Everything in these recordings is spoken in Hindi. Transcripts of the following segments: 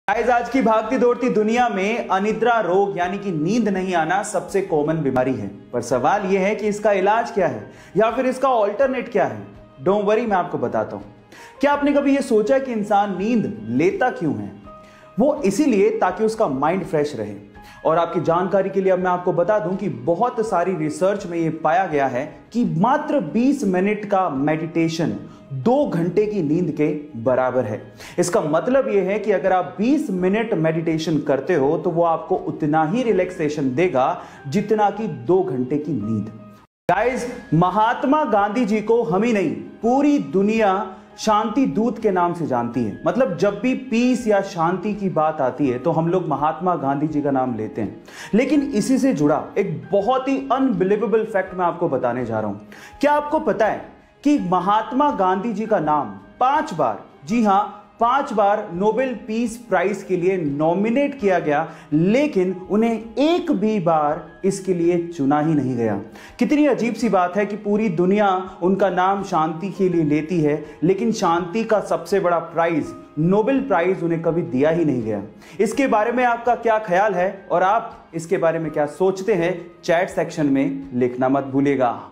गाइस, आज की भागती दौड़ती दुनिया में अनिद्रा रोग यानी कि नींद नहीं आना सबसे कॉमन बीमारी है। पर सवाल यह है कि इसका इलाज क्या है या फिर इसका ऑल्टरनेट क्या है। डोंट वरी, मैं आपको बताता हूं। क्या आपने कभी यह सोचा कि इंसान नींद लेता क्यों है? वो इसीलिए ताकि उसका माइंड फ्रेश रहे। और आपकी जानकारी के लिए अब मैं आपको बता दूं कि बहुत सारी रिसर्च में यह पाया गया है कि मात्र 20 मिनट का मेडिटेशन 2 घंटे की नींद के बराबर है। इसका मतलब यह है कि अगर आप 20 मिनट मेडिटेशन करते हो तो वो आपको उतना ही रिलैक्सेशन देगा जितना कि 2 घंटे की नींद। गाइस, महात्मा गांधी जी को हम ही नहीं, पूरी दुनिया शांति दूत के नाम से जानती है। मतलब जब भी पीस या शांति की बात आती है तो हम लोग महात्मा गांधी जी का नाम लेते हैं। लेकिन इसी से जुड़ा एक बहुत ही अनबिलीवेबल फैक्ट मैं आपको बताने जा रहा हूं। क्या आपको पता है कि महात्मा गांधी जी का नाम 5 बार, जी हां 5 बार नोबेल पीस प्राइज के लिए नॉमिनेट किया गया, लेकिन उन्हें एक भी बार इसके लिए चुना ही नहीं गया। कितनी अजीब सी बात है कि पूरी दुनिया उनका नाम शांति के लिए लेती है, लेकिन शांति का सबसे बड़ा प्राइज, नोबेल प्राइज, उन्हें कभी दिया ही नहीं गया। इसके बारे में आपका क्या ख्याल है और आप इसके बारे में क्या सोचते हैं? चैट सेक्शन में लिखना मत भूलिएगा।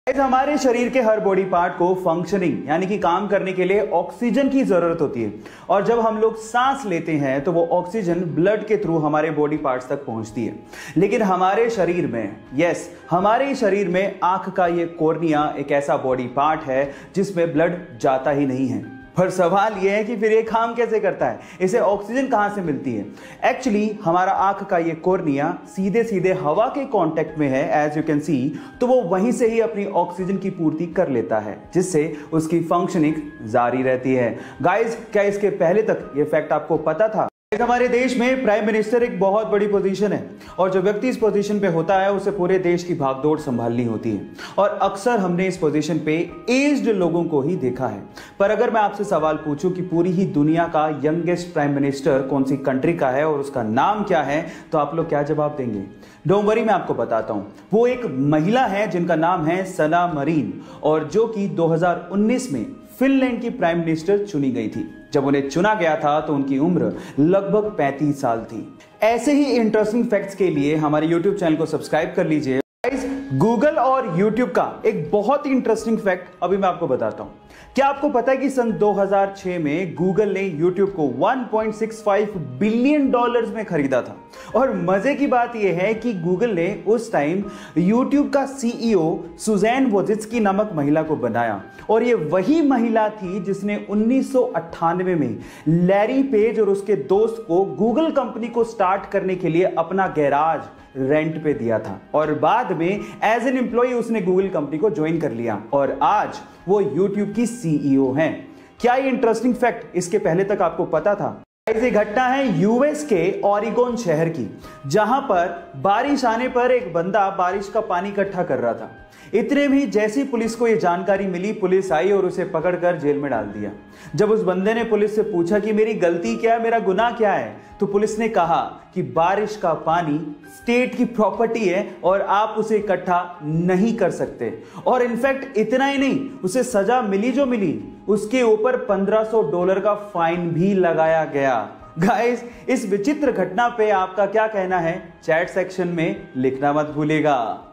हमारे शरीर के हर बॉडी पार्ट को फंक्शनिंग यानी कि काम करने के लिए ऑक्सीजन की जरूरत होती है। और जब हम लोग सांस लेते हैं तो वो ऑक्सीजन ब्लड के थ्रू हमारे बॉडी पार्ट्स तक पहुंचती है। लेकिन हमारे शरीर में, हमारे शरीर में आंख का ये कॉर्निया एक ऐसा बॉडी पार्ट है जिसमें ब्लड जाता ही नहीं है। पर सवाल यह है कि फिर ये काम कैसे करता है? इसे ऑक्सीजन कहां से मिलती है? एक्चुअली हमारा आंख का ये कॉर्निया सीधे सीधे हवा के कांटेक्ट में है, एज यू कैन सी, तो वो वहीं से ही अपनी ऑक्सीजन की पूर्ति कर लेता है, जिससे उसकी फंक्शनिंग जारी रहती है। गाइस, क्या इसके पहले तक ये फैक्ट आपको पता था? हमारे देश में प्राइम मिनिस्टर एक बहुत बड़ी पोजीशन है और जो व्यक्ति इस पोजीशन पे होता है उसे पूरे देश की भागदौड़ संभालनी होती है। और अक्सर हमने इस पोजीशन पे एज्ड लोगों को ही देखा है। पर अगर मैं आपसे सवाल पूछूं कि पूरी ही दुनिया का यंगेस्ट प्राइम मिनिस्टर कौन सी कंट्री का है और उसका नाम क्या है, तो आप लोग क्या जवाब देंगे? डोंट वरी, मैं आपको बताता हूं। वो एक महिला है जिनका नाम है सना मरीन, और जो कि 2019 में फिनलैंड की प्राइम मिनिस्टर चुनी गई थी। जब उन्हें चुना गया था तो उनकी उम्र लगभग 35 साल थी। ऐसे ही इंटरेस्टिंग फैक्ट्स के लिए हमारे YouTube चैनल को सब्सक्राइब कर लीजिए। गूगल और YouTube का एक बहुत ही इंटरेस्टिंग फैक्ट अभी मैं आपको बताता हूं। क्या आपको पता है कि सन 2006 में गूगल ने YouTube को $1.65 बिलियन में खरीदा था? और मजे की बात यह है कि गूगल ने उस टाइम YouTube का CEO सुजैन वोजित्स्की नामक महिला को बनाया, और ये वही महिला थी जिसने 1998 में लैरी पेज और उसके दोस्त को गूगल कंपनी को स्टार्ट करने के लिए अपना गैराज रेंट पे दिया था, और बाद में एज एन एम्प्लॉय उसने गूगल कंपनी को ज्वाइन कर लिया और आज वो YouTube की CEO हैं। क्या ये इंटरेस्टिंग फैक्ट इसके पहले तक आपको पता था? ये घटना है यूएस के ओरेगन शहर की, जहां पर बारिश आने पर एक बंदा बारिश का पानी इकट्ठा कर रहा था। इतने भी जैसी पुलिस को यह जानकारी मिली, पुलिस आई और उसे पकड़कर जेल में डाल दिया। जब उस बंदे ने पुलिस से पूछा कि मेरी गलती क्या है, मेरा गुनाह क्या है, तो पुलिस ने कहा कि बारिश का पानी स्टेट की प्रॉपर्टी है और आप उसे इकट्ठा नहीं कर सकते। और इनफैक्ट इतना ही नहीं, उसे सजा मिली जो मिली, उसके ऊपर $1500 का फाइन भी लगाया गया। गाइस, इस विचित्र घटना पे आपका क्या कहना है? चैट सेक्शन में लिखना मत भूलिएगा।